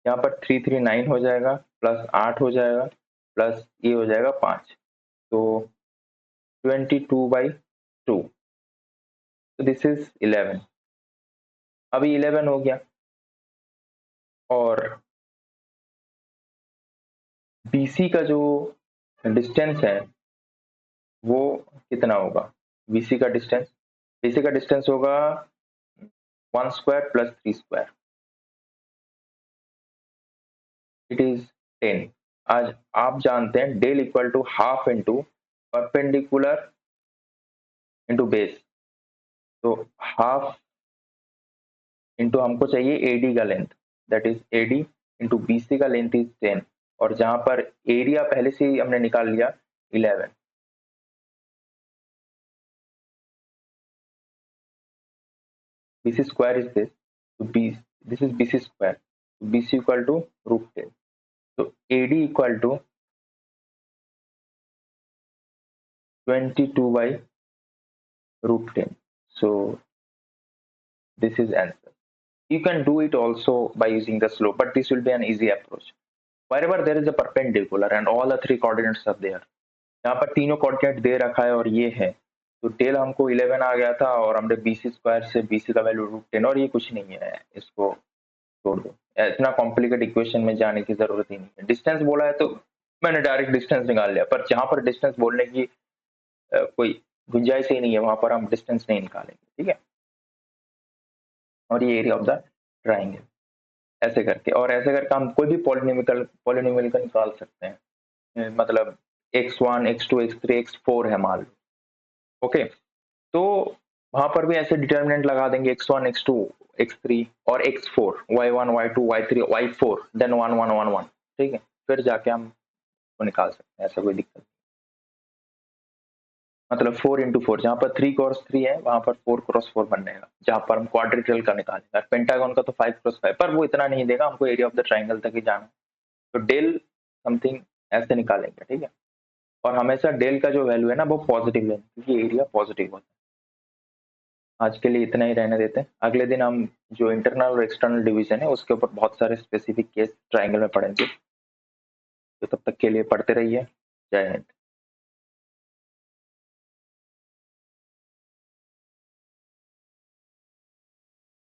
Speaker 1: यहाँ पर 3 3 9 हो जाएगा, प्लस 8 हो जाएगा, प्लस ये हो जाएगा 5, तो 22/2, तो दिस इज 11। अभी 11 हो गया और BC का जो डिस्टेंस है वो कितना होगा, BC का डिस्टेंस, BC का डिस्टेंस होगा 1 square plus 3 square, it is 10। आज आप जानते हैं del equal to half into perpendicular into base, तो हाफ इंटू हमको चाहिए AD का length, that is AD into BC का लेंथ इज 10, और जहां पर एरिया पहले से ही हमने निकाल लिया 11। BC square is this, so this is BC square, so BC equal to √10, so AD equal to 22/√10, so this is answer। You can do it also by using the slope, but this will be an easy approach wherever there is a perpendicular and all the three coordinates are there। यहाँ पर तीनों coordinate दे रखा है और ये है, तो del हमको 11 आ गया था और हमने BC स्क्वायर से BC का वैल्यू √10, और ये कुछ नहीं है, इसको छोड़ दो, इतना कॉम्प्लिकेट इक्वेशन में जाने की जरूरत ही नहीं है। डिस्टेंस बोला है तो मैंने डायरेक्ट डिस्टेंस निकाल लिया, पर जहां पर डिस्टेंस बोलने की कोई गुंजाइश ही नहीं है वहां पर हम डिस्टेंस नहीं निकालेंगे, ठीक है। और ये एरिया ऑफ द ट्राइंगल ऐसे करके, और ऐसे करके हम कोई भी पॉलिनोमियल का निकाल सकते हैं, मतलब x1 x2 x3 x4 है मान लो, ओके, तो वहां पर भी ऐसे डिटर्मिनेंट लगा देंगे x1 x2 x3 और x4, y1 y2 y3 y4, then 1 1 1 1, ठीक है, फिर जाके हम को निकाल सकते हैं, ऐसा कोई दिक्कत नहीं। मतलब 4 इंटू 4, जहां पर 3 क्रॉस 3 है वहां पर 4 क्रॉस 4 बन जाएगा, जहां पर हम क्वाड्रिलेटरल का निकालेंगे, पेंटागन का तो 5 क्रॉस 5, पर वो इतना नहीं देगा, हमको एरिया ऑफ द ट्राइंगल तक ही जाना है, तो डेल समथिंग ऐसे निकालेंगे, ठीक है। और हमेशा डेल का जो वैल्यू है ना वो पॉजिटिव लेना, क्योंकि एरिया पॉजिटिव होता है। आज के लिए इतना ही रहने देते हैं, अगले दिन हम जो इंटरनल और एक्सटर्नल डिवीजन है उसके ऊपर बहुत सारे स्पेसिफिक केस ट्राइंगल में पढ़ेंगे। तो तब तक के लिए पढ़ते रहिए। जय हिंद।